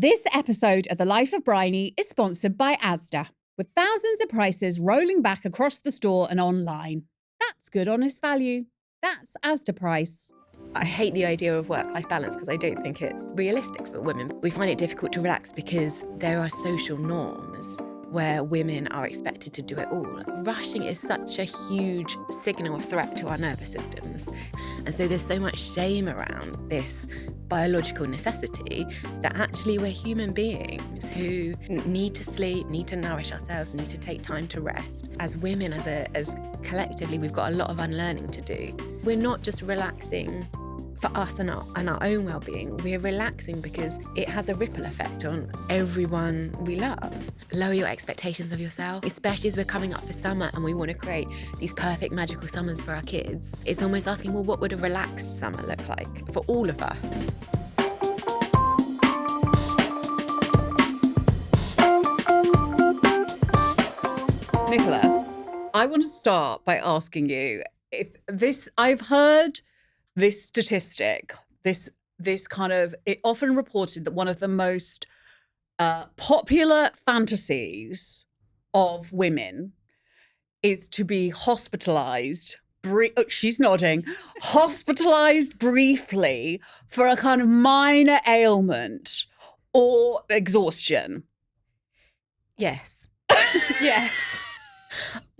This episode of The Life of Bryony is sponsored by Asda, with thousands of prices rolling back across the store and online. That's good, honest value. That's Asda price. I hate the idea of work-life balance because I don't think it's realistic for women. We find it difficult to relax because there are social norms where women are expected to do it all. Rushing is such a huge signal of threat to our nervous systems. And so there's so much shame around this biological necessity that actually we're human beings who need to sleep, need to nourish ourselves, need to take time to rest. As women, as collectively, we've got a lot of unlearning to do. We're not just relaxing for us and our own well-being, we're relaxing because it has a ripple effect on everyone we love. Lower your expectations of yourself, especially as we're coming up for summer and we want to create these perfect magical summers for our kids. It's almost asking, well, what would a relaxed summer look like for all of us? Nicola, I want to start by asking you if I've heard this statistic, this kind of, it often reported that one of the most popular fantasies of women is to be hospitalized. She's nodding. Hospitalized briefly for a kind of minor ailment or exhaustion. Yes. Yes.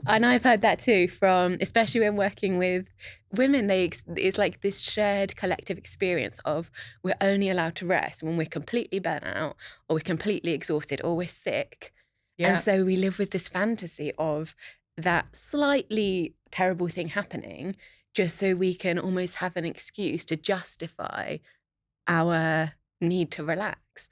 And I've heard that too from, especially when working with women, it's like this shared collective experience of we're only allowed to rest when we're completely burnt out or we're completely exhausted or we're sick. Yeah. And so we live with this fantasy of that slightly terrible thing happening just so we can almost have an excuse to justify our need to relax.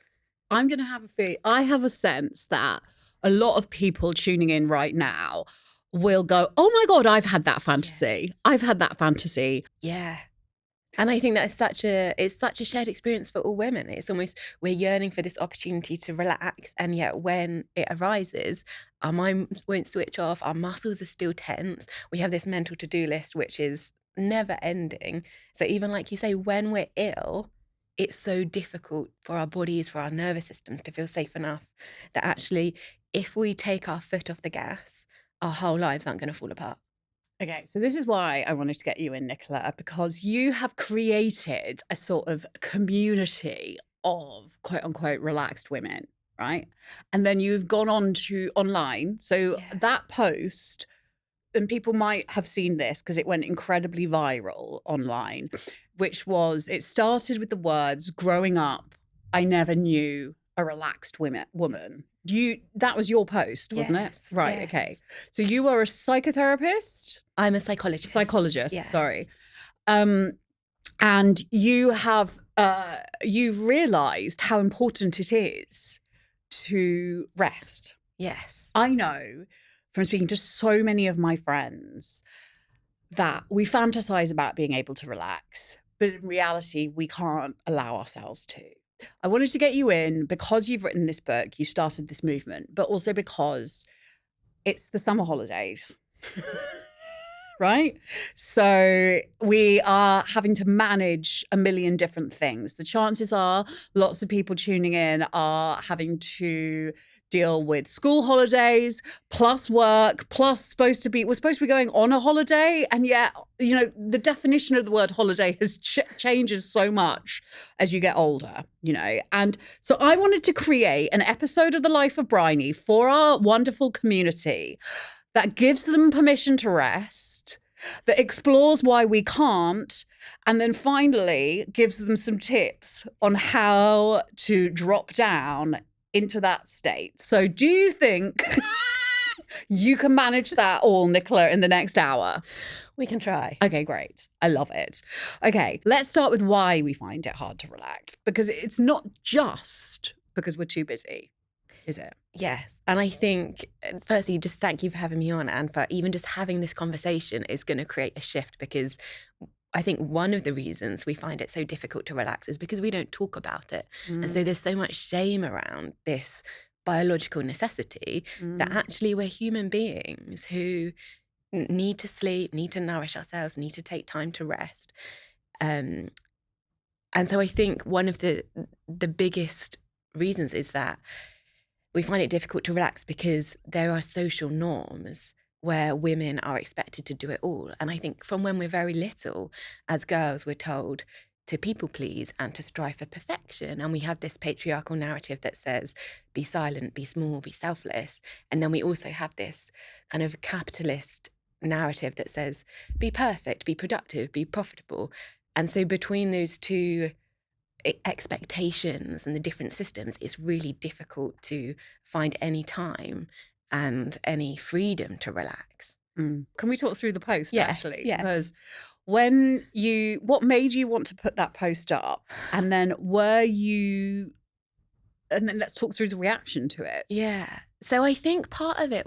I'm going to have I have a sense that a lot of people tuning in right now will go, oh my God, I've had that fantasy. Yeah. I've had that fantasy. Yeah. And I think that it's such a shared experience for all women. It's almost, we're yearning for this opportunity to relax. And yet when it arises, our mind won't switch off. Our muscles are still tense. We have this mental to-do list, which is never ending. So even like you say, when we're ill, it's so difficult for our bodies, for our nervous systems to feel safe enough that actually, if we take our foot off the gas, our whole lives aren't going to fall apart. Okay, so this is why I wanted to get you in, Nicola, because you have created a sort of community of quote unquote relaxed women, right? And then you've gone on to online. So that post, and people might have seen this because it went incredibly viral online, which was, it started with the words, growing up, I never knew a relaxed woman. That was your post, wasn't it? Right, yes. Okay. So you were a psychotherapist? I'm a psychologist. Yes. Sorry. And you have, you've realised how important it is to rest. Yes. I know from speaking to so many of my friends that we fantasize about being able to relax, but in reality, we can't allow ourselves to. I wanted to get you in because you've written this book, you started this movement, but also because it's the summer holidays, right? So we are having to manage a million different things. The chances are lots of people tuning in are having to deal with school holidays, plus work, plus we're supposed to be going on a holiday. And yet, you know, the definition of the word holiday has changes so much as you get older, you know. And so I wanted to create an episode of The Life of Bryony for our wonderful community that gives them permission to rest, that explores why we can't, and then finally gives them some tips on how to drop down into that state. So do you think you can manage that all, Nicola, in the next hour? We can try. Okay, great. I love it. Okay, let's start with why we find it hard to relax, because it's not just because we're too busy, is it? Yes. And I think, firstly, just thank you for having me on, and for even just having this conversation is going to create a shift, because I think one of the reasons we find it so difficult to relax is because we don't talk about it. And so there's so much shame around this biological necessity that actually we're human beings who need to sleep, need to nourish ourselves, need to take time to rest. And so I think one of the biggest reasons is that we find it difficult to relax because there are social norms where women are expected to do it all. And I think from when we're very little, as girls, we're told to people please and to strive for perfection. And we have this patriarchal narrative that says, be silent, be small, be selfless. And then we also have this kind of capitalist narrative that says, be perfect, be productive, be profitable. And so between those two expectations and the different systems, it's really difficult to find any time and any freedom to relax. Can we talk through the post, actually? Yes. Because what made you want to put that post up? And then let's talk through the reaction to it. Yeah. So I think part of it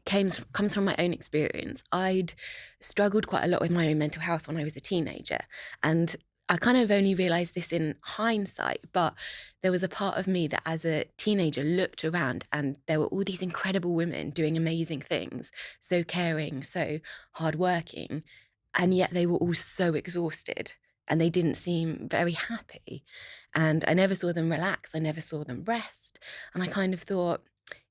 comes from my own experience. I'd struggled quite a lot with my own mental health when I was a teenager. And I kind of only realised this in hindsight, but there was a part of me that as a teenager looked around and there were all these incredible women doing amazing things, so caring, so hardworking, and yet they were all so exhausted and they didn't seem very happy. And I never saw them relax, I never saw them rest. And I kind of thought,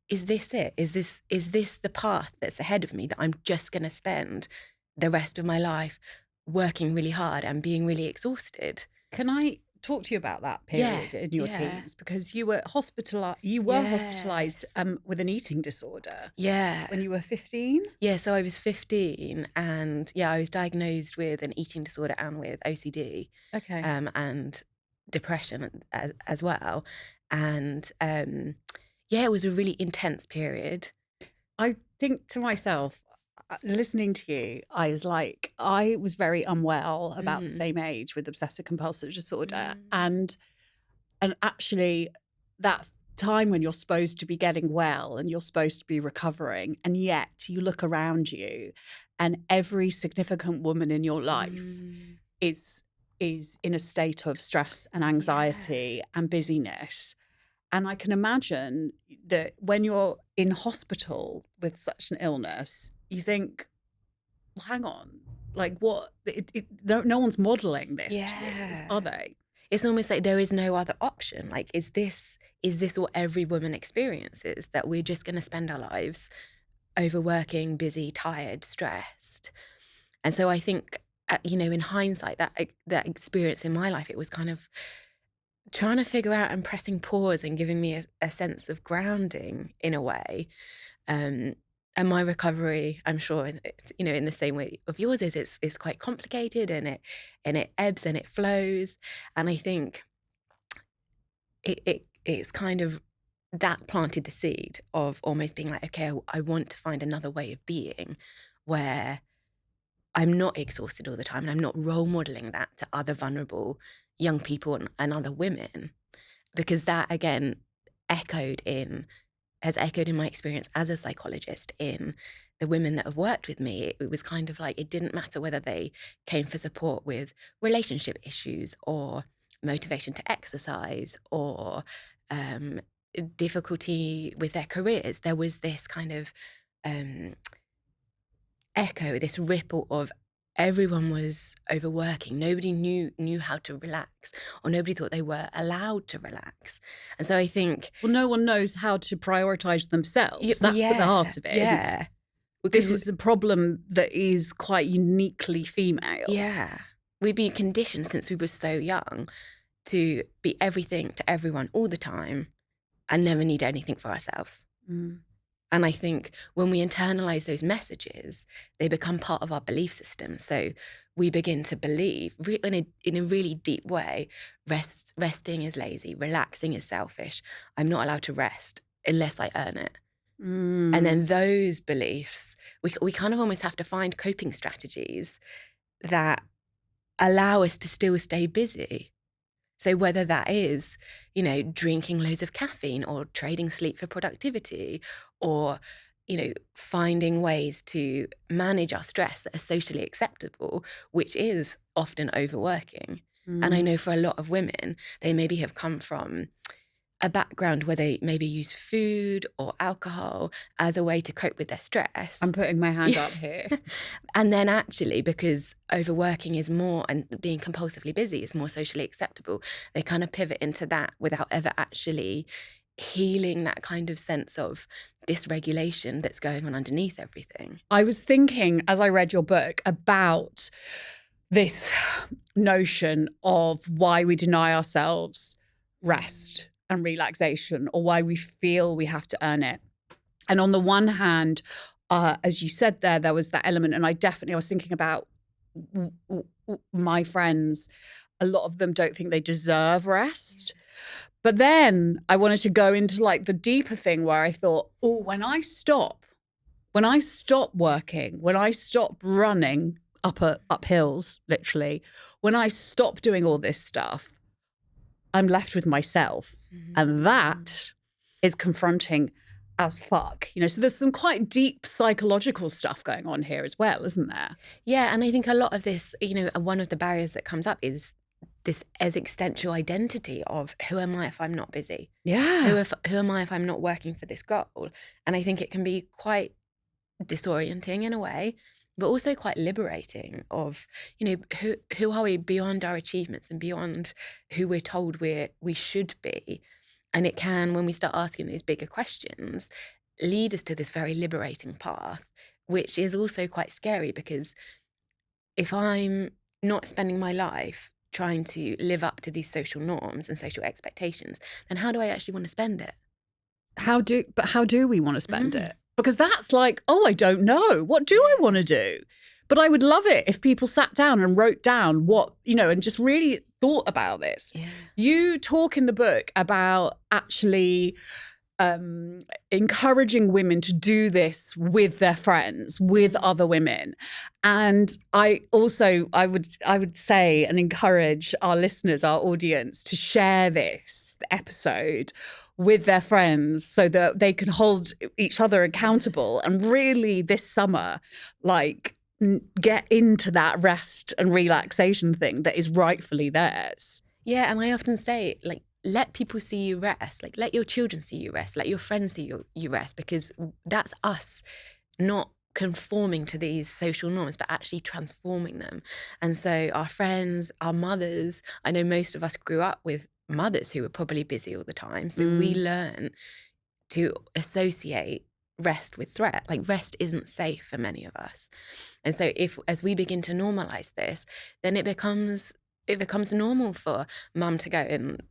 is this it? Is this the path that's ahead of me, that I'm just going to spend the rest of my life working really hard and being really exhausted? Can I talk to you about that period in your teens? Because you were hospitalized with an eating disorder. Yeah. When you were 15? Yeah, so I was 15 and I was diagnosed with an eating disorder and with OCD. Okay. And depression as well. And it was a really intense period. I think to myself, listening to you, I was very unwell about the same age with obsessive compulsive disorder. And actually that time when you're supposed to be getting well and you're supposed to be recovering, and yet you look around you and every significant woman in your life is in a state of stress and anxiety and busyness. And I can imagine that when you're in hospital with such an illness, you think, well, hang on, like what? No one's modelling this to us, are they? It's almost like there is no other option. Like, is this what every woman experiences? That we're just going to spend our lives overworking, busy, tired, stressed? And so I think, in hindsight, that experience in my life, it was kind of trying to figure out and pressing pause and giving me a sense of grounding in a way. And my recovery, I'm sure, in the same way of yours is quite complicated, and it ebbs and it flows. And I think it's kind of that planted the seed of almost being like, okay, I want to find another way of being where I'm not exhausted all the time, and I'm not role modeling that to other vulnerable young people and other women, because that again has echoed in my experience as a psychologist in the women that have worked with me. It was kind of like, it didn't matter whether they came for support with relationship issues or motivation to exercise or difficulty with their careers. There was this kind of echo, this ripple of everyone was overworking. Nobody knew how to relax, or nobody thought they were allowed to relax. And so I think, well, no one knows how to prioritize themselves. That's at the heart of it, isn't it? Because this is a problem that is quite uniquely female. Yeah. We've been conditioned since we were so young to be everything to everyone all the time and never need anything for ourselves. And I think when we internalize those messages, they become part of our belief system. So we begin to believe in a really deep way, resting is lazy, relaxing is selfish. I'm not allowed to rest unless I earn it. And then those beliefs, we kind of almost have to find coping strategies that allow us to still stay busy. So whether that is, drinking loads of caffeine or trading sleep for productivity, or, finding ways to manage our stress that are socially acceptable, which is often overworking. And I know for a lot of women, they maybe have come from a background where they maybe use food or alcohol as a way to cope with their stress. I'm putting my hand up here. And then actually, because overworking is more and being compulsively busy is more socially acceptable, they kind of pivot into that without ever actually healing that kind of sense of dysregulation that's going on underneath everything. I was thinking, as I read your book, about this notion of why we deny ourselves rest and relaxation, or why we feel we have to earn it. And on the one hand, as you said there was that element, and I was thinking about my friends. A lot of them don't think they deserve rest. But then I wanted to go into like the deeper thing where I thought, when I stop working, when I stop running up hills, literally, when I stop doing all this stuff, I'm left with myself. Mm-hmm. And that is confronting as fuck. So there's some quite deep psychological stuff going on here as well, isn't there? Yeah, and I think a lot of this, one of the barriers that comes up is this existential identity of who am I if I'm not busy? Yeah. Who am I if I'm not working for this goal? And I think it can be quite disorienting in a way, but also quite liberating of, who are we beyond our achievements and beyond who we're told we should be. And it can, when we start asking these bigger questions, lead us to this very liberating path, which is also quite scary, because if I'm not spending my life trying to live up to these social norms and social expectations, then how do I actually want to spend it? How do we want to spend it? Because that's like, I don't know. What do I want to do? But I would love it if people sat down and wrote down what, and just really thought about this. Yeah. You talk in the book about actually encouraging women to do this with their friends, with other women. And I would say and encourage our listeners, our audience, to share this episode with their friends so that they can hold each other accountable and really this summer, get into that rest and relaxation thing that is rightfully theirs. Yeah, and I often say, let people see you rest. Let your children see you rest. Let your friends see you rest, because that's us not conforming to these social norms, but actually transforming them. And so our friends, our mothers, I know most of us grew up with mothers who were probably busy all the time. So we learn to associate rest with threat. Rest isn't safe for many of us. And so as we begin to normalize this, then it becomes normal for mum to go and,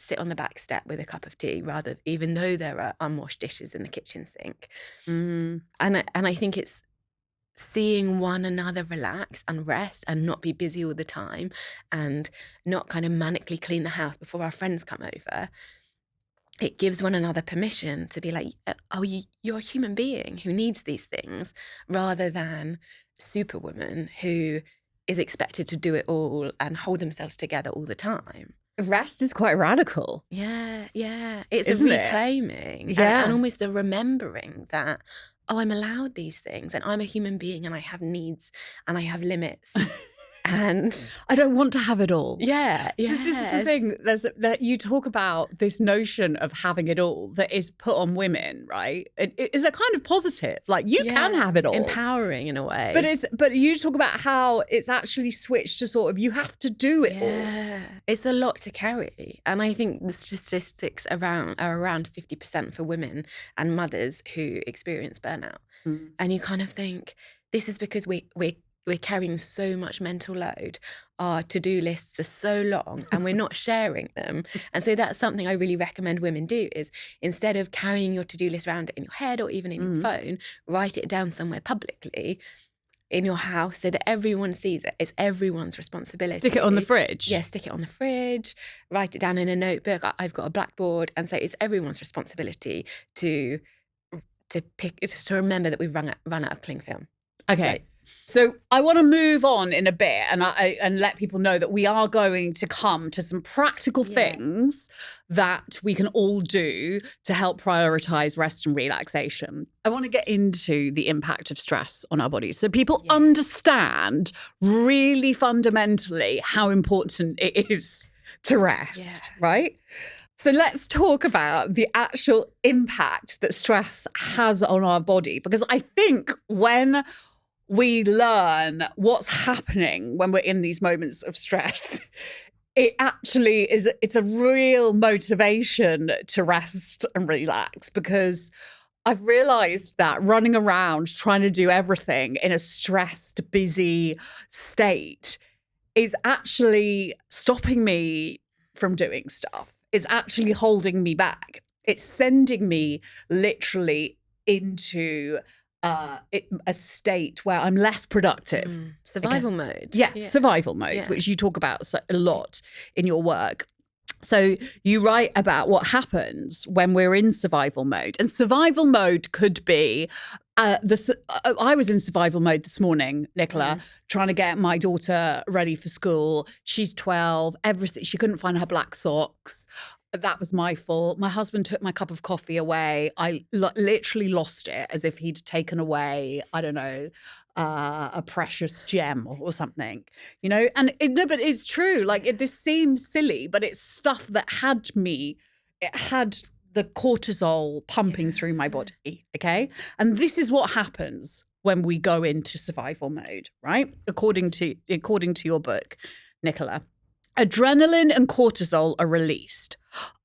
sit on the back step with a cup of tea, even though there are unwashed dishes in the kitchen sink. And I think it's seeing one another relax and rest and not be busy all the time and not kind of manically clean the house before our friends come over. It gives one another permission to be like, you're a human being who needs these things, rather than Superwoman who is expected to do it all and hold themselves together all the time. Rest is quite radical. Yeah. It's Isn't a reclaiming and almost a remembering that, I'm allowed these things and I'm a human being and I have needs and I have limits. And I don't want to have it all. Yeah. So this is the thing. That you talk about this notion of having it all that is put on women, right? It is a kind of positive. You can have it all. Empowering in a way. But you talk about how it's actually switched to sort of you have to do it all. It's a lot to carry. And I think the statistics are around 50% for women and mothers who experience burnout. And you kind of think, this is because we're carrying so much mental load. Our to-do lists are so long and we're not sharing them. And so that's something I really recommend women do, is instead of carrying your to-do list around in your head or even in your phone, write it down somewhere publicly in your house so that everyone sees it. It's everyone's responsibility. Stick it on the fridge. Yeah, stick it on the fridge, write it down in a notebook. I've got a blackboard. And so it's everyone's responsibility to remember that we've run out of cling film. Okay. Right. So I want to move on in a bit and let people know that we are going to come to some practical things that we can all do to help prioritize rest and relaxation. I want to get into the impact of stress on our bodies so people understand really fundamentally how important it is to rest, right? So let's talk about the actual impact that stress has on our body, because I think when we learn what's happening when we're in these moments of stress, it actually it's a real motivation to rest and relax, because I've realized that running around trying to do everything in a stressed, busy state is actually stopping me from doing stuff. It's actually holding me back. It's sending me literally into a state where I'm less productive. Survival mode. Yeah, survival mode, which you talk about a lot in your work. So you write about what happens when we're in survival mode. And survival mode could be, I was in survival mode this morning, Nicola, trying to get my daughter ready for school. She's 12, everything. She couldn't find her black socks. That was my fault. My husband took my cup of coffee away. I literally lost it as if he'd taken away, I don't know, a precious gem or something, you know? And but it's true. Like this seems silly, but it's stuff that had the cortisol pumping through my body, okay? And this is what happens when we go into survival mode, right? According to your book, Nicola. Adrenaline and cortisol are released.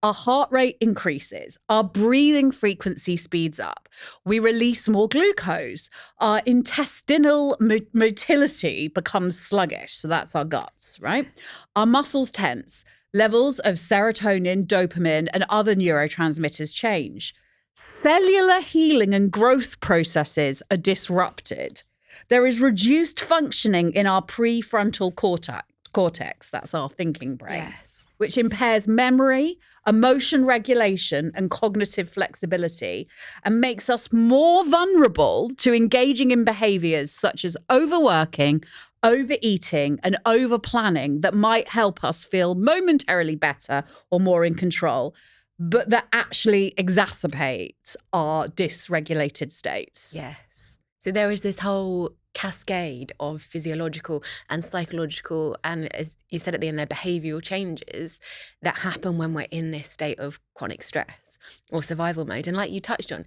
Our heart rate increases. Our breathing frequency speeds up. We release more glucose. Our intestinal motility becomes sluggish. So that's our guts, right? Our muscles tense. Levels of serotonin, dopamine, and other neurotransmitters change. Cellular healing and growth processes are disrupted. There is reduced functioning in our prefrontal cortex, that's our thinking brain, which impairs memory, emotion regulation, and cognitive flexibility, and makes us more vulnerable to engaging in behaviors such as overworking, overeating, and overplanning that might help us feel momentarily better or more in control, but that actually exacerbate our dysregulated states. Yes. So there is this whole cascade of physiological and psychological, and as you said at the end there, behavioural changes that happen when we're in this state of chronic stress or survival mode. And like you touched on,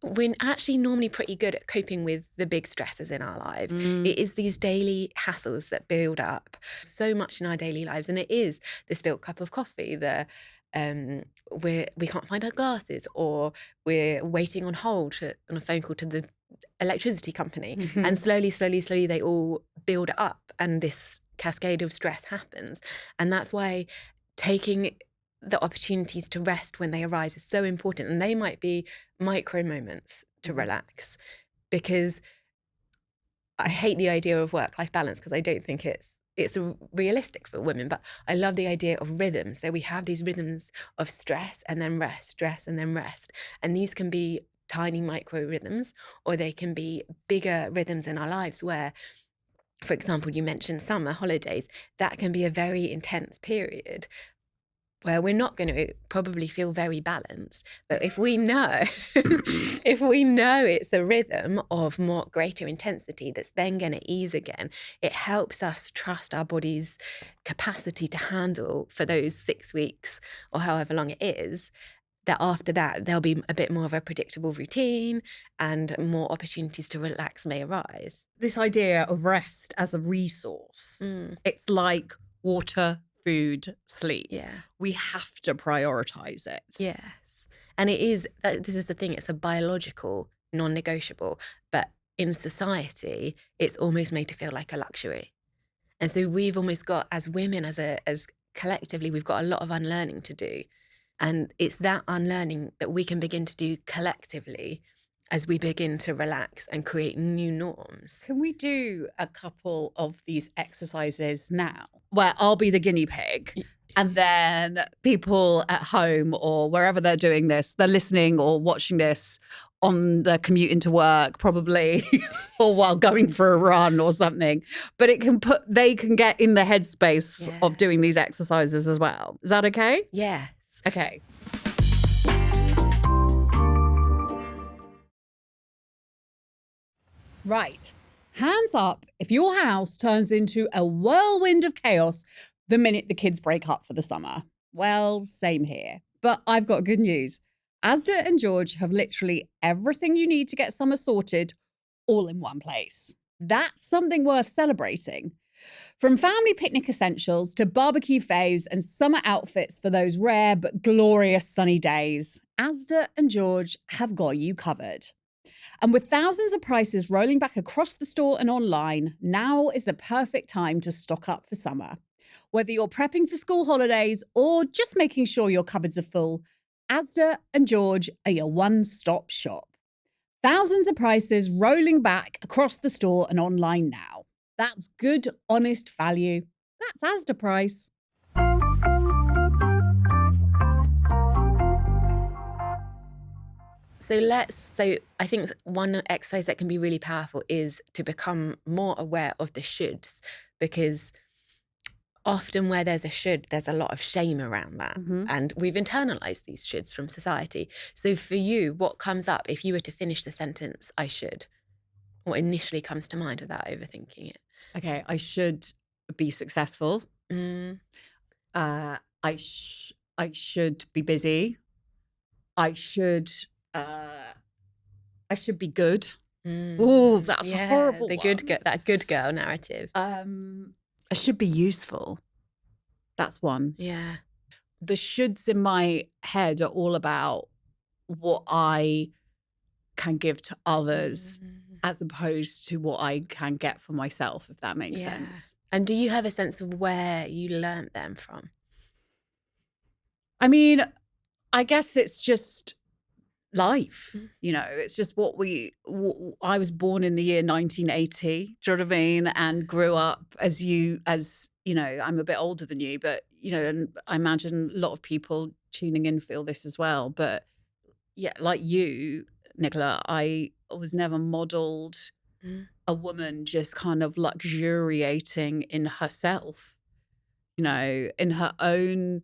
we're actually normally pretty good at coping with the big stresses in our lives. It is these daily hassles that build up so much in our daily lives, and it is the spilled cup of coffee, we can't find our glasses, or we're waiting on hold on a phone call to the electricity company, and slowly they all build up, and this cascade of stress happens. And that's why taking the opportunities to rest when they arise is so important, and they might be micro moments to relax, because I hate the idea of work-life balance because I don't think it's realistic for women, but I love the idea of rhythm. So we have these rhythms of stress and then rest, stress and then rest. And these can be tiny micro rhythms, or they can be bigger rhythms in our lives where, for example, you mentioned summer holidays, that can be a very intense period where we're not going to probably feel very balanced. But if we know, it's a rhythm of more greater intensity that's then going to ease again, it helps us trust our body's capacity to handle for those 6 weeks or however long it is, that after that there'll be a bit more of a predictable routine and more opportunities to relax may arise. This idea of rest as a resource, it's like water, food, sleep. Yeah. We have to prioritize it. Yes. And this is the thing, it's a biological non-negotiable, but in society, it's almost made to feel like a luxury. And so we've almost got, as women, as collectively, we've got a lot of unlearning to do. And it's that unlearning that we can begin to do collectively as we begin to relax and create new norms. Can we do a couple of these exercises now, where I'll be the guinea pig, and then people at home or wherever they're doing this, they're listening or watching this on the commute into work probably, or while going for a run or something, but they can get in the headspace of doing these exercises as well. Is that okay? Yes. Okay. Right. Hands up if your house turns into a whirlwind of chaos the minute the kids break up for the summer. Well, same here. But I've got good news. Asda and George have literally everything you need to get summer sorted all in one place. That's something worth celebrating. From family picnic essentials to barbecue faves and summer outfits for those rare but glorious sunny days, Asda and George have got you covered. And with thousands of prices rolling back across the store and online, now is the perfect time to stock up for summer. Whether you're prepping for school holidays or just making sure your cupboards are full, Asda and George are your one-stop shop. Thousands of prices rolling back across the store and online now. That's good, honest value. That's Asda price. So I think one exercise that can be really powerful is to become more aware of the shoulds, because often where there's a should, there's a lot of shame around that. And we've internalized these shoulds from society. So for you, what comes up if you were to finish the sentence, I should? What initially comes to mind without overthinking it? Okay, I should be successful. I should be busy. I should be good. Oh, that's a horrible one. That good girl narrative. I should be useful. That's one. Yeah. The shoulds in my head are all about what I can give to others as opposed to what I can get for myself, if that makes sense. And do you have a sense of where you learnt them from? I mean, I guess it's just life, you know, it's just I was born in the year 1980, do you know what I mean? And grew up as you know, I'm a bit older than you, but, you know, and I imagine a lot of people tuning in feel this as well. But yeah, like you, Nicola, I was never modeled a woman just kind of luxuriating in herself, you know, in her own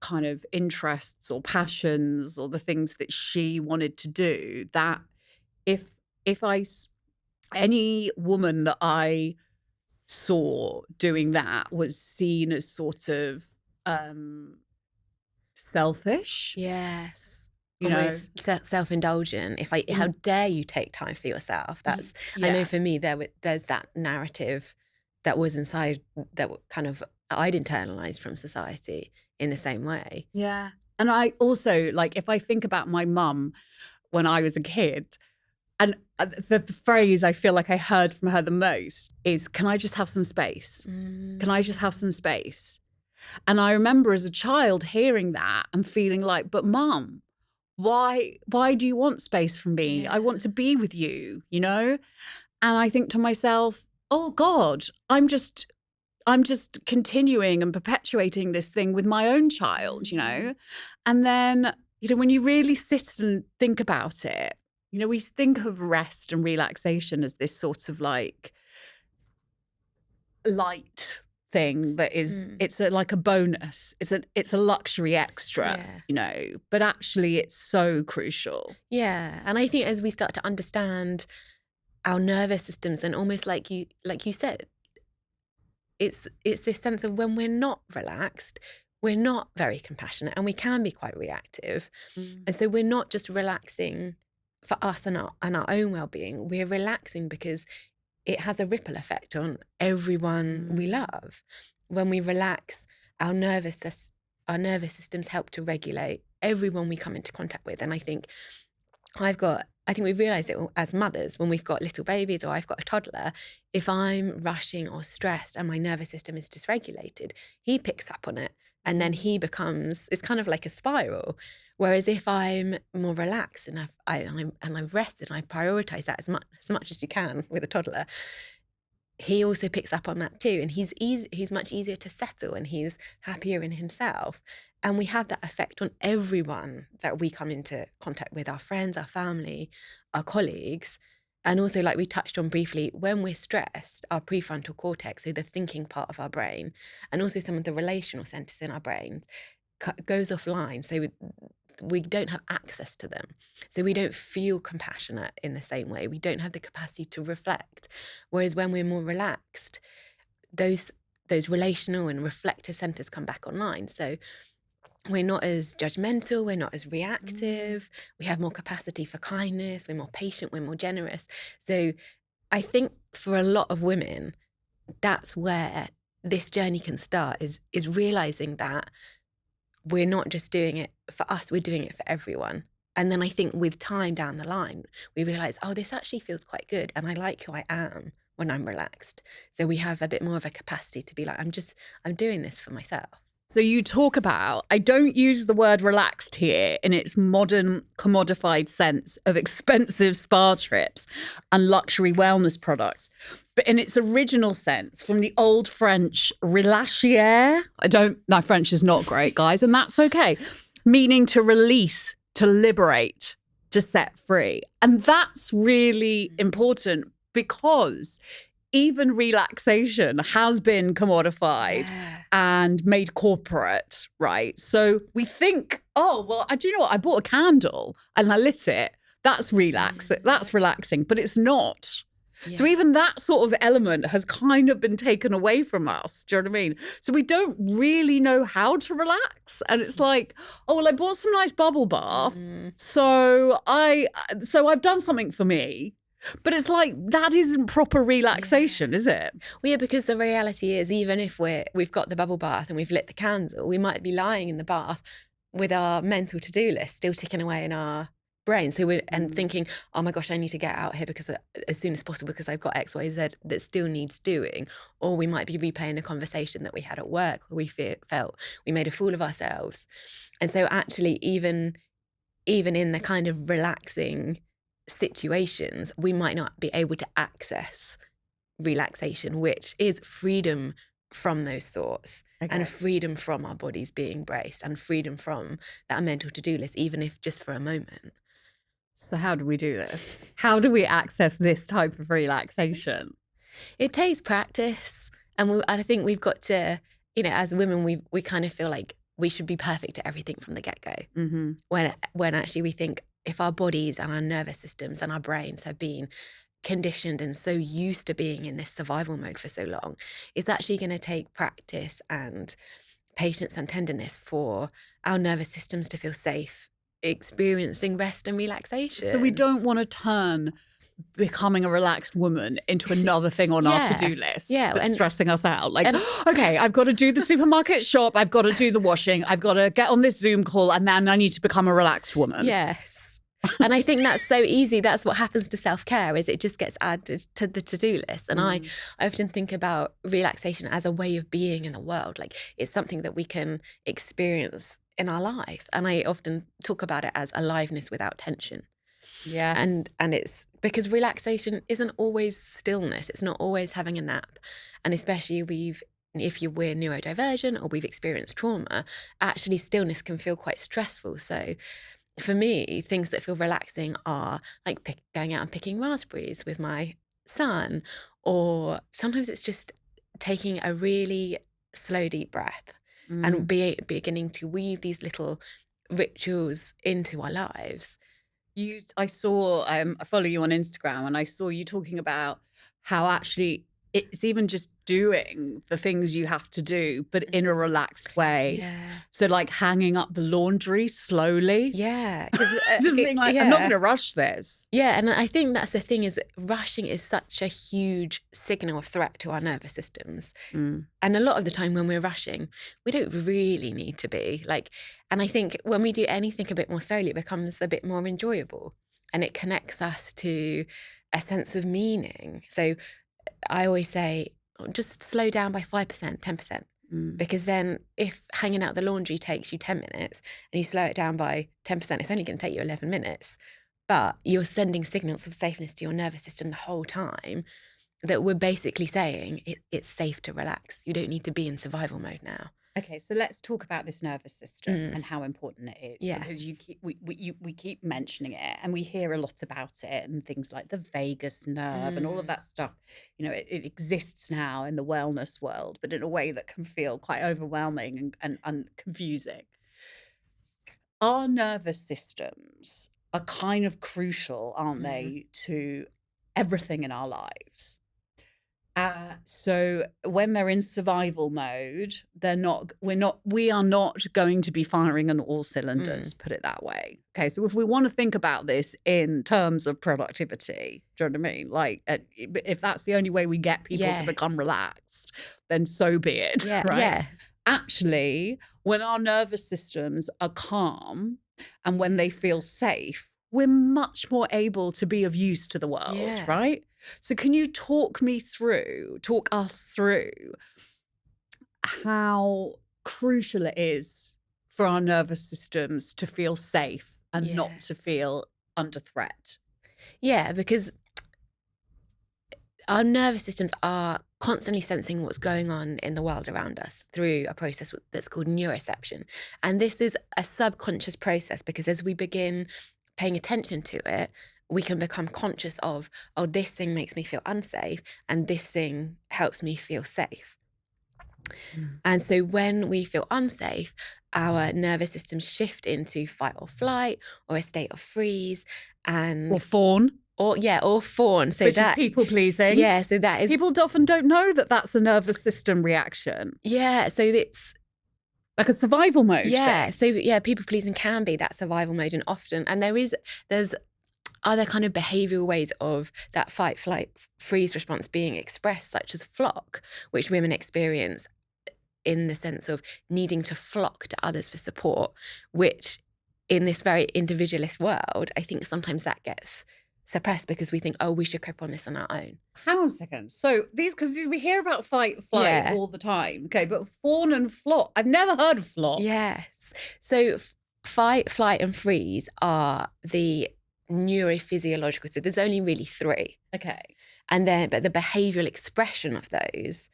kind of interests or passions or the things that she wanted to do. That if any woman that I saw doing that was seen as sort of selfish. Yes. You almost self-indulgent. How dare you take time for yourself? That's I know for me there's that narrative that was inside that kind of I'd internalized from society in the same way. Yeah. And I also, like, if I think about my mum when I was a kid, and the phrase I feel like I heard from her the most is, can I just have some space? Can I just have some space? And I remember as a child hearing that and feeling like, but Mum, why do you want space from me? Yeah. I want to be with you, you know? And I think to myself, oh God, I'm just continuing and perpetuating this thing with my own child, you know? And then, you know, when you really sit and think about it, you know, we think of rest and relaxation as this sort of like light thing that is, it's like a bonus. It's a luxury extra, you know, but actually it's so crucial. Yeah. And I think as we start to understand our nervous systems, and almost like you said, it's this sense of when we're not relaxed, we're not very compassionate and we can be quite reactive. And so we're not just relaxing for us and our own well-being, we're relaxing because it has a ripple effect on everyone we love. When we relax, our nervous systems help to regulate everyone we come into contact with. And I think we've realised it as mothers when we've got little babies or I've got a toddler. If I'm rushing or stressed and my nervous system is dysregulated, he picks up on it and then it's kind of like a spiral. Whereas if I'm more relaxed and I've rested and I prioritise that as much as you can with a toddler, he also picks up on that too, and he's much easier to settle and he's happier in himself. And we have that effect on everyone that we come into contact with, our friends, our family, our colleagues. And also, like we touched on briefly, when we're stressed, our prefrontal cortex, so the thinking part of our brain, and also some of the relational centres in our brains goes offline. So we don't have access to them. So we don't feel compassionate in the same way. We don't have the capacity to reflect. Whereas when we're more relaxed, those relational and reflective centres come back online. So we're not as judgmental, we're not as reactive, we have more capacity for kindness, we're more patient, we're more generous. So I think for a lot of women, that's where this journey can start, is realizing that we're not just doing it for us, we're doing it for everyone. And then I think with time down the line, we realize, oh, this actually feels quite good. And I like who I am when I'm relaxed. So we have a bit more of a capacity to be like, I'm doing this for myself. So you talk about, I don't use the word relaxed here in its modern commodified sense of expensive spa trips and luxury wellness products, but in its original sense from the old French relâcher. My French is not great, guys, and that's okay. Meaning to release, to liberate, to set free. And that's really important because even relaxation has been commodified and made corporate, right? So we think, oh, well, do you know what? I bought a candle and I lit it. That's relaxing, but it's not. Yeah. So even that sort of element has kind of been taken away from us. Do you know what I mean? So we don't really know how to relax. And it's like, oh, well, I bought some nice bubble bath. So I've done something for me. But it's like, that isn't proper relaxation, is it? Well, yeah, because the reality is, even if we've got the bubble bath and we've lit the candle, we might be lying in the bath with our mental to-do list still ticking away in our brain. So and thinking, oh my gosh, I need to get out here because as soon as possible because I've got X, Y, Z that still needs doing. Or we might be replaying a conversation that we had at work where we felt we made a fool of ourselves. And so actually, even in the kind of relaxing situations, we might not be able to access relaxation, which is freedom from those thoughts and freedom from our bodies being braced and freedom from that mental to-do list, even if just for a moment. So how do we do this? How do we access this type of relaxation? It takes practice. And I think we've got to, as women, we kind of feel like we should be perfect at everything from the get-go. Mm-hmm. When actually we think, if our bodies and our nervous systems and our brains have been conditioned and so used to being in this survival mode for so long, it's actually going to take practice and patience and tenderness for our nervous systems to feel safe, experiencing rest and relaxation. So we don't want to turn becoming a relaxed woman into another thing on our to-do list that's stressing us out. Like, okay, I've got to do the supermarket shop, I've got to do the washing, I've got to get on this Zoom call, and then I need to become a relaxed woman. Yes. And I think that's so easy. That's what happens to self-care, is it just gets added to the to-do list. And I often think about relaxation as a way of being in the world. Like, it's something that we can experience in our life. And I often talk about it as aliveness without tension. Yes. And it's because relaxation isn't always stillness. It's not always having a nap. And especially we're neurodivergent or we've experienced trauma, actually stillness can feel quite stressful. So for me, things that feel relaxing are like going out and picking raspberries with my son, or sometimes it's just taking a really slow, deep breath and beginning to weave these little rituals into our lives. I follow you on Instagram, and I saw you talking about how actually it's even just doing the things you have to do, but in a relaxed way. Yeah. So like hanging up the laundry slowly. Yeah. Just being like, I'm not going to rush this. Yeah. And I think that's the thing, is rushing is such a huge signal of threat to our nervous systems. And a lot of the time when we're rushing, we don't really need to be. And I think when we do anything a bit more slowly, it becomes a bit more enjoyable and it connects us to a sense of meaning. So I always say, just slow down by 5%, 10%. Because then if hanging out the laundry takes you 10 minutes and you slow it down by 10%, it's only going to take you 11 minutes. But you're sending signals of safeness to your nervous system the whole time that we're basically saying it's safe to relax. You don't need to be in survival mode now. Okay, so let's talk about this nervous system and how important it is. Yes. Because we keep mentioning it, and we hear a lot about it, and things like the vagus nerve and all of that stuff. It exists now in the wellness world, but in a way that can feel quite overwhelming and confusing. Our nervous systems are kind of crucial, aren't they, to everything in our lives. So when they're in survival mode, we are not going to be firing on all cylinders, put it that way. Okay, so if we want to think about this in terms of productivity, do you know what I mean? Like, if that's the only way we get people to become relaxed, then so be it, right? Yeah. Actually, when our nervous systems are calm and when they feel safe, we're much more able to be of use to the world, right? So can you talk us through how crucial it is for our nervous systems to feel safe and not to feel under threat? Yeah, because our nervous systems are constantly sensing what's going on in the world around us through a process that's called neuroception. And this is a subconscious process because as we begin paying attention to it, we can become conscious of, oh, this thing makes me feel unsafe and this thing helps me feel safe. And so when we feel unsafe, our nervous systems shift into fight or flight or a state of freeze or fawn. Or fawn. So which is people pleasing. Yeah, so that is... People often don't know that that's a nervous system reaction. Yeah, so it's... like a survival mode. Yeah, so people pleasing can be that survival mode, and there's other kind of behavioural ways of that fight, flight, freeze response being expressed, such as flock, which women experience in the sense of needing to flock to others for support, which in this very individualist world, I think sometimes that gets suppressed because we think, oh, we should cope on this on our own. Hang on a second. So because we hear about fight, flight all the time. Okay, but fawn and flock, I've never heard of flock. Yes. So fight, flight and freeze are the neurophysiological. So there's only really three. Okay. But the behavioural expression of those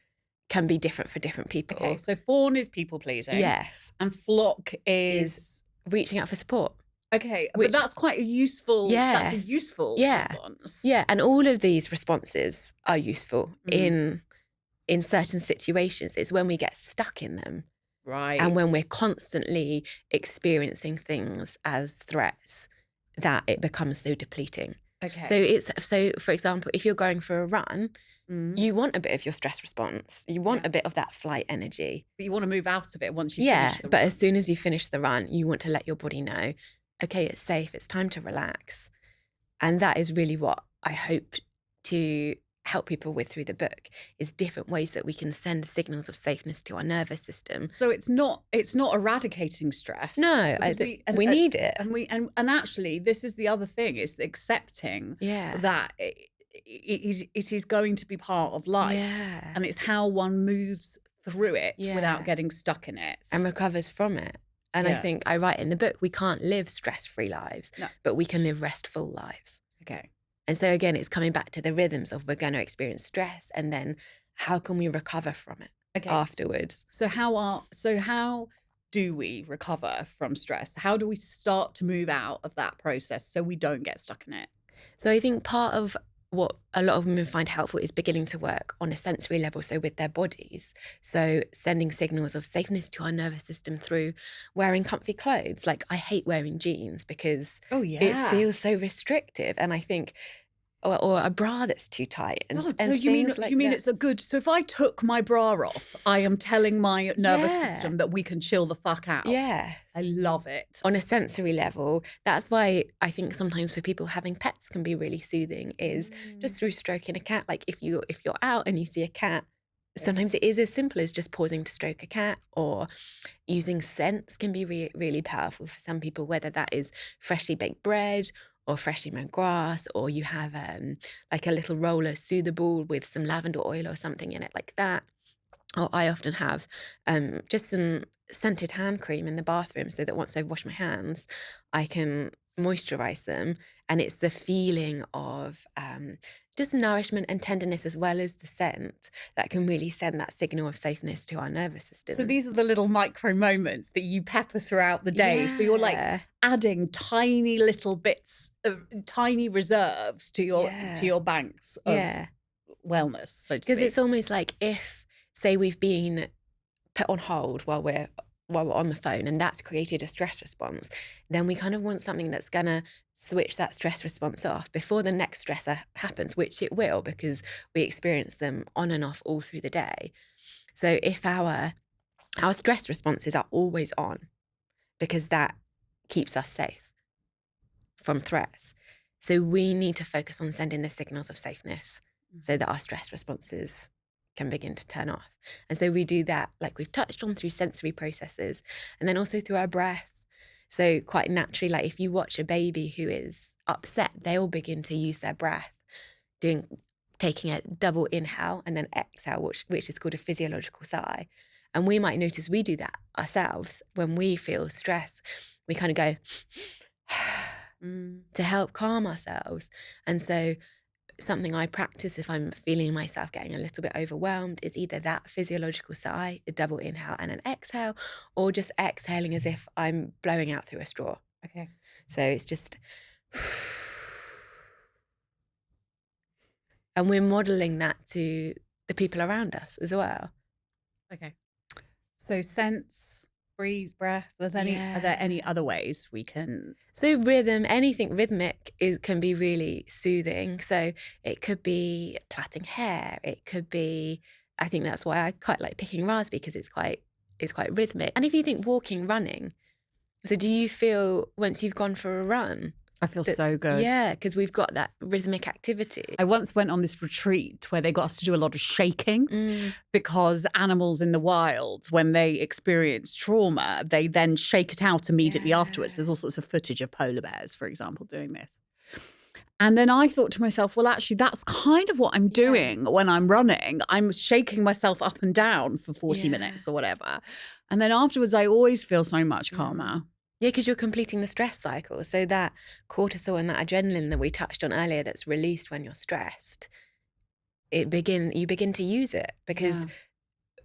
can be different for different people. Okay, so fawn is people pleasing. Yes. And flock is reaching out for support. Okay, but that's quite a useful, that's a useful response. Yeah, and all of these responses are useful in certain situations. It's when we get stuck in them. Right. And when we're constantly experiencing things as threats that it becomes so depleting. Okay. So for example, if you're going for a run, you want a bit of your stress response. You want a bit of that flight energy. But you want to move out of it once you finish the run. But as soon as you finish the run, you want to let your body know, okay, it's safe, it's time to relax. And that is really what I hope to help people with through the book, is different ways that we can send signals of safeness to our nervous system. So it's not eradicating stress. No, we need it. And actually, this is the other thing, is accepting that it is going to be part of life. Yeah. And it's how one moves through it without getting stuck in it. And recovers from it. And I think I write in the book, we can't live stress-free lives, but we can live restful lives. Okay. And so again, it's coming back to the rhythms of we're going to experience stress and then how can we recover from it afterwards? So how do we recover from stress? How do we start to move out of that process so we don't get stuck in it? So I think part of what a lot of women find helpful is beginning to work on a sensory level, so with their bodies. So sending signals of safeness to our nervous system through wearing comfy clothes. Like I hate wearing jeans because it feels so restrictive. And I think, or a bra that's too tight. And so you mean it's a good, so if I took my bra off, I am telling my nervous system that we can chill the fuck out. Yeah. I love it. On a sensory level, that's why I think sometimes for people having pets can be really soothing, is just through stroking a cat. Like if you're out and you see a cat, sometimes it is as simple as just pausing to stroke a cat, or using scents can be really powerful for some people, whether that is freshly baked bread or freshly mown grass, or you have like a little roller soother ball with some lavender oil or something in it like that. Or I often have just some scented hand cream in the bathroom so that once I've washed my hands, I can moisturize them. And it's the feeling of just nourishment and tenderness as well as the scent that can really send that signal of safeness to our nervous system. So these are the little micro moments that you pepper throughout the day. So you're like adding tiny little bits of tiny reserves to your banks of wellness, so to speak. Because it's almost like if, say, we've been put on hold while while we're on the phone, and that's created a stress response, then we kind of want something that's going to switch that stress response off before the next stressor happens, which it will, because we experience them on and off all through the day. So if our stress responses are always on, because that keeps us safe from threats. So we need to focus on sending the signals of safeness so that our stress responses can begin to turn off. And so we do that, like we've touched on, through sensory processes, and then also through our breath. So quite naturally, like if you watch a baby who is upset, they'll begin to use their breath, taking a double inhale and then exhale, which is called a physiological sigh. And we might notice we do that ourselves when we feel stress. We kind of go to help calm ourselves. And so something I practice if I'm feeling myself getting a little bit overwhelmed is either that physiological sigh, a double inhale and an exhale, or just exhaling as if I'm blowing out through a straw. Okay. So it's just, and we're modeling that to the people around us as well. Okay. So sense, breathe, breath. Are there any other ways we can? So rhythm, anything rhythmic can be really soothing. So it could be plaiting hair. It could be, I think that's why I quite like picking raspberry, because it's quite rhythmic. And if you think walking, running, so do you feel once you've gone for a run? I feel so good. Yeah, because we've got that rhythmic activity. I once went on this retreat where they got us to do a lot of shaking because animals in the wild, when they experience trauma, they then shake it out immediately afterwards. There's all sorts of footage of polar bears, for example, doing this. And then I thought to myself, well, actually, that's kind of what I'm doing when I'm running. I'm shaking myself up and down for 40 minutes or whatever. And then afterwards, I always feel so much calmer. Yeah, because you're completing the stress cycle. So that cortisol and that adrenaline that we touched on earlier that's released when you're stressed, you begin to use it because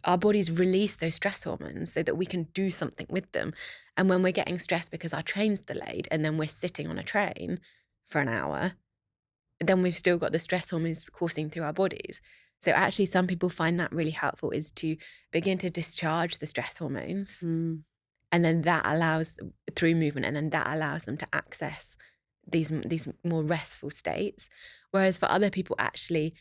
our bodies release those stress hormones so that we can do something with them. And when we're getting stressed because our train's delayed and then we're sitting on a train for an hour, then we've still got the stress hormones coursing through our bodies. So actually some people find that really helpful, is to begin to discharge the stress hormones. And then that allows, through movement, and then that allows them to access these more restful states. Whereas for other people, actually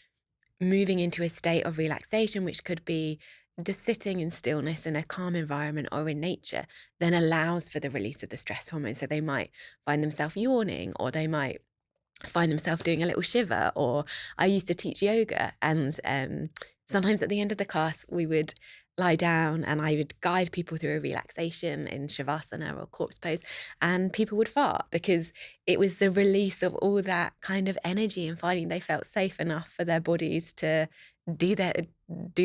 moving into a state of relaxation, which could be just sitting in stillness in a calm environment or in nature, then allows for the release of the stress hormones. So they might find themselves yawning, or they might find themselves doing a little shiver. Or I used to teach yoga, and sometimes at the end of the class, we would lie down and I would guide people through a relaxation in Shavasana or corpse pose, and people would fart because it was the release of all that kind of energy and finding they felt safe enough for their bodies to do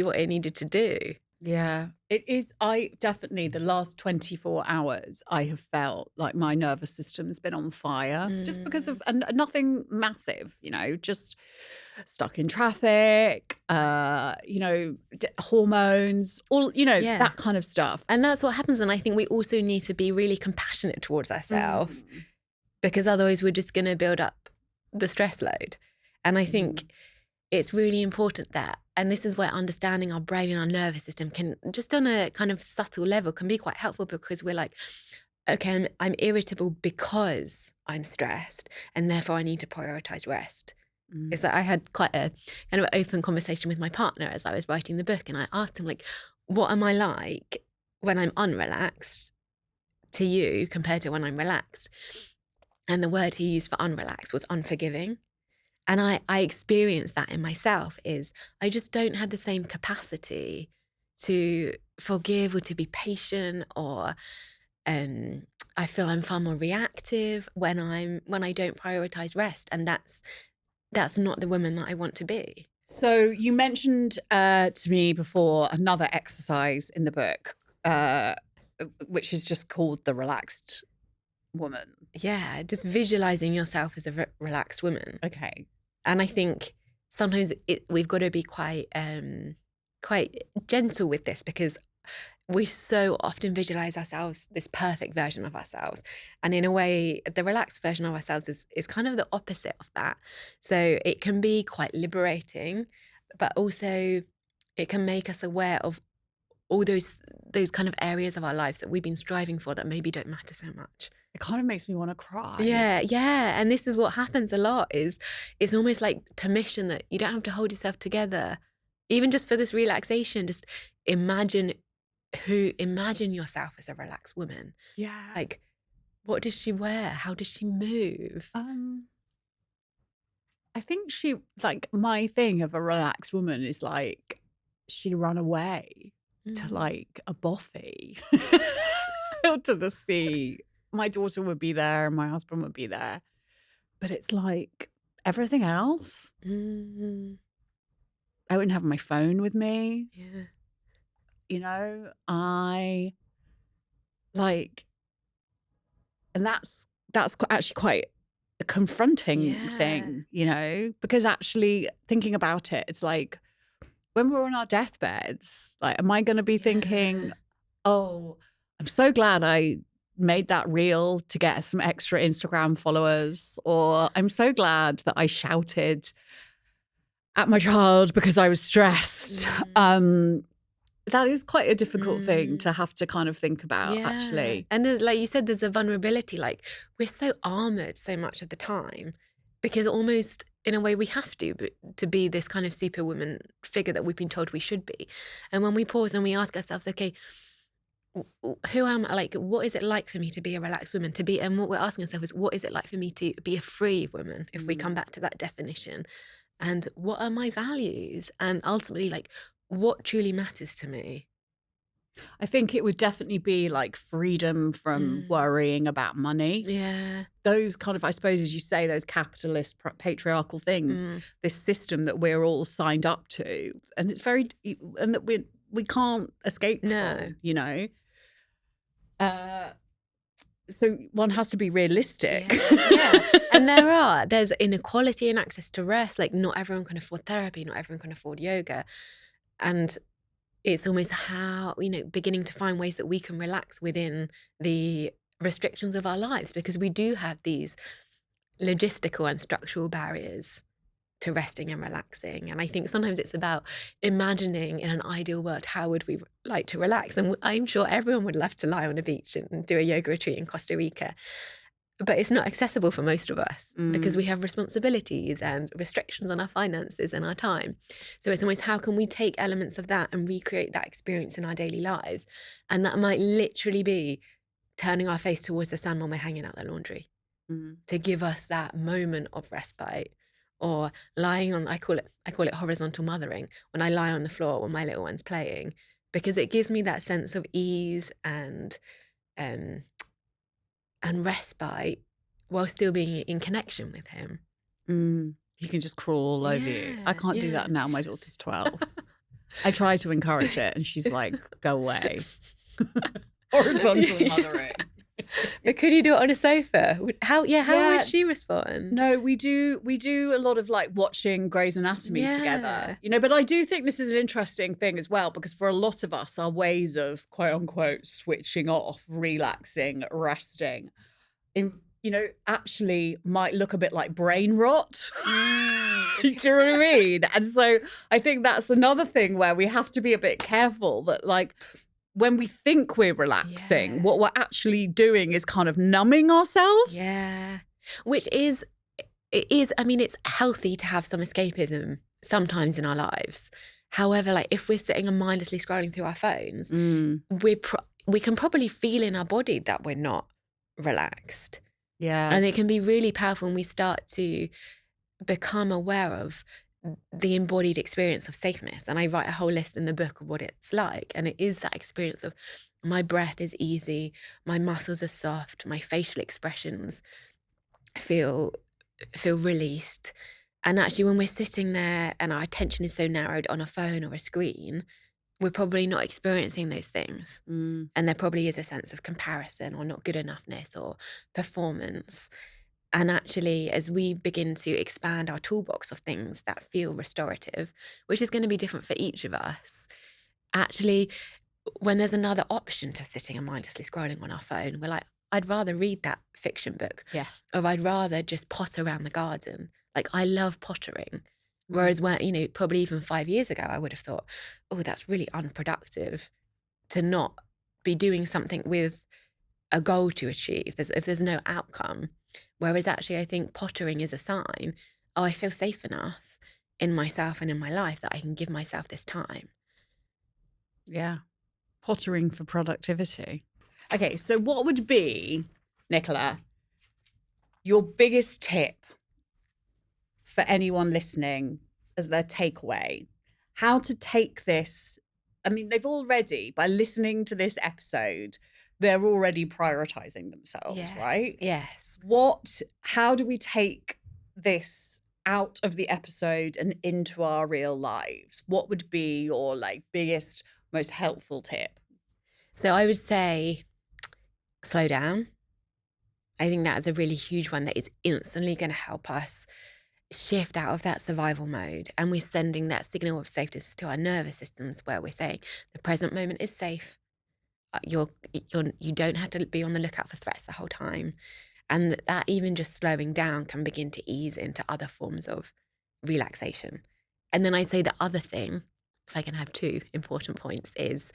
what it needed to do. Yeah, it is. I definitely, the last 24 hours, I have felt like my nervous system's been on fire just because of nothing massive, just stuck in traffic, hormones, all, that kind of stuff. And that's what happens. And I think we also need to be really compassionate towards ourselves because otherwise we're just going to build up the stress load. And I think it's really important that, and this is where understanding our brain and our nervous system can, just on a kind of subtle level, can be quite helpful, because we're like, okay, I'm irritable because I'm stressed, and therefore I need to prioritize rest. It's like I had quite a kind of open conversation with my partner as I was writing the book, and I asked him, like, what am I like when I'm unrelaxed to you compared to when I'm relaxed? And the word he used for unrelaxed was unforgiving. And I experienced that in myself, is I just don't have the same capacity to forgive or to be patient, or I feel I'm far more reactive when I don't prioritize rest. And that's not the woman that I want to be. So you mentioned to me before another exercise in the book, which is just called the relaxed woman. Yeah, just visualizing yourself as a relaxed woman. Okay. And I think sometimes we've got to be quite gentle with this, because we so often visualize ourselves, this perfect version of ourselves. And in a way, the relaxed version of ourselves is kind of the opposite of that. So it can be quite liberating, but also it can make us aware of all those kind of areas of our lives that we've been striving for that maybe don't matter so much. It kind of makes me want to cry. Yeah. And this is what happens a lot, is it's almost like permission that you don't have to hold yourself together. Even just for this relaxation, just imagine yourself as a relaxed woman. Yeah. Like, what does she wear? How does she move? I think she, like, my thing of a relaxed woman is like, she'd run away to like a bothy or to the sea. My daughter would be there and my husband would be there. But it's like everything else. Mm. I wouldn't have my phone with me. Yeah. You know, I like, and that's actually quite a confronting thing, you know, because actually thinking about it, it's like when we're on our deathbeds, like, am I going to be thinking, oh, I'm so glad I made that reel to get some extra Instagram followers, or I'm so glad that I shouted at my child because I was stressed. That is quite a difficult thing to have to kind of think about, actually. And there's, like you said, there's a vulnerability. Like, we're so armored so much of the time because almost in a way we have to be this kind of superwoman figure that we've been told we should be. And when we pause and we ask ourselves, okay, who am I? Like, what is it like for me to be a relaxed woman? And what we're asking ourselves is, what is it like for me to be a free woman, if we come back to that definition? And what are my values? And ultimately, like, what truly matters to me? I think it would definitely be like freedom from worrying about money. Yeah. Those kind of, I suppose, as you say, those capitalist patriarchal things, this system that we're all signed up to. And it's very, and that we can't escape from, you know. So one has to be realistic. Yeah. And there's inequality in access to rest. Like, not everyone can afford therapy, not everyone can afford yoga. And it's almost how, you know, beginning to find ways that we can relax within the restrictions of our lives, because we do have these logistical and structural barriers to resting and relaxing. And I think sometimes it's about imagining, in an ideal world, how would we like to relax? And I'm sure everyone would love to lie on a beach and do a yoga retreat in Costa Rica. But it's not accessible for most of us because we have responsibilities and restrictions on our finances and our time. So it's almost, how can we take elements of that and recreate that experience in our daily lives? And that might literally be turning our face towards the sun when we're hanging out the laundry to give us that moment of respite. Or lying on, I call it horizontal mothering, when I lie on the floor when my little one's playing, because it gives me that sense of ease and respite while still being in connection with him. He can just crawl all over you. I can't do that now. My daughter's 12. I try to encourage it and she's like, go away. Horizontal mothering. But could you do it on a sofa? How would she respond? No, we do a lot of like watching Grey's Anatomy together, you know, but I do think this is an interesting thing as well, because for a lot of us, our ways of quote unquote switching off, relaxing, resting, you know, actually might look a bit like brain rot. Do you know what I mean? And so I think that's another thing where we have to be a bit careful that, like, when we think we're relaxing, what we're actually doing is kind of numbing ourselves. Yeah. Which is, I mean, it's healthy to have some escapism sometimes in our lives. However, like, if we're sitting and mindlessly scrolling through our phones, we can probably feel in our body that we're not relaxed. Yeah. And it can be really powerful when we start to become aware of the embodied experience of safeness. And I write a whole list in the book of what it's like. And it is that experience of, my breath is easy, my muscles are soft, my facial expressions feel released. And actually, when we're sitting there and our attention is so narrowed on a phone or a screen, we're probably not experiencing those things. And there probably is a sense of comparison or not good enoughness or performance. And actually, as we begin to expand our toolbox of things that feel restorative, which is going to be different for each of us, actually, when there's another option to sitting and mindlessly scrolling on our phone, we're like, I'd rather read that fiction book. Yeah. Or I'd rather just potter around the garden. Like, I love pottering. Whereas when, you know, probably even 5 years ago, I would have thought, oh, that's really unproductive. to not be doing something with a goal to achieve, if there's no outcome. Whereas actually I think pottering is a sign, oh, I feel safe enough in myself and in my life that I can give myself this time. Yeah. Pottering for productivity. Okay, so what would be, Nicola, your biggest tip for anyone listening as their takeaway? How to take this? I mean, they've already, by listening to this episode, they're already prioritizing themselves, right? Yes. How do we take this out of the episode and into our real lives? What would be your biggest, most helpful tip? So I would say slow down. I think that is a really huge one that is instantly going to help us shift out of that survival mode. And we're sending that signal of safety to our nervous systems where we're saying the present moment is safe. You don't have to be on the lookout for threats the whole time. And that even just slowing down can begin to ease into other forms of relaxation. And then I'd say the other thing, if I can have two important points, is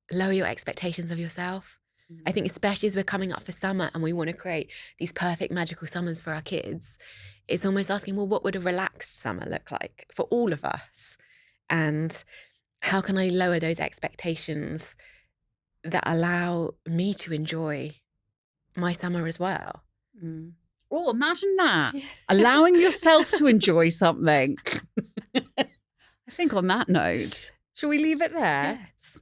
lower your expectations of yourself. I think especially as we're coming up for summer and we want to create these perfect magical summers for our kids, it's almost asking, well, what would a relaxed summer look like for all of us? And how can I lower those expectations that allow me to enjoy my summer as well? Oh, imagine that. Allowing yourself to enjoy something. I think on that note, shall we leave it there? Yes.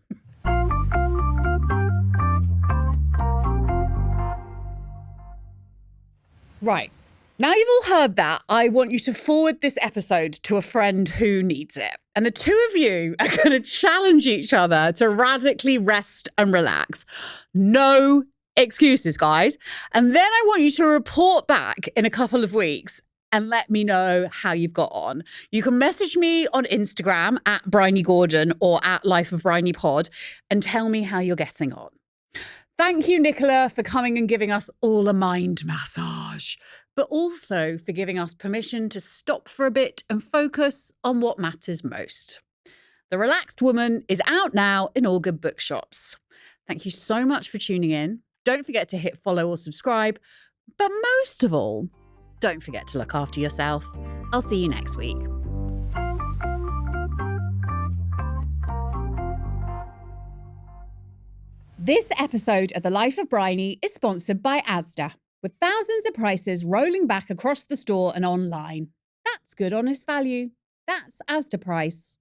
Right. Now you've all heard that, I want you to forward this episode to a friend who needs it. And the two of you are going to challenge each other to radically rest and relax. No excuses, guys. And then I want you to report back in a couple of weeks and let me know how you've got on. You can message me on Instagram at Bryony Gordon or at Life of Bryony Pod and tell me how you're getting on. Thank you, Nicola, for coming and giving us all a mind massage, but also for giving us permission to stop for a bit and focus on what matters most. The Relaxed Woman is out now in all good bookshops. Thank you so much for tuning in. Don't forget to hit follow or subscribe, but most of all, don't forget to look after yourself. I'll see you next week. This episode of The Life of Bryony is sponsored by Asda, with thousands of prices rolling back across the store and online. That's good, honest value. That's Asda price.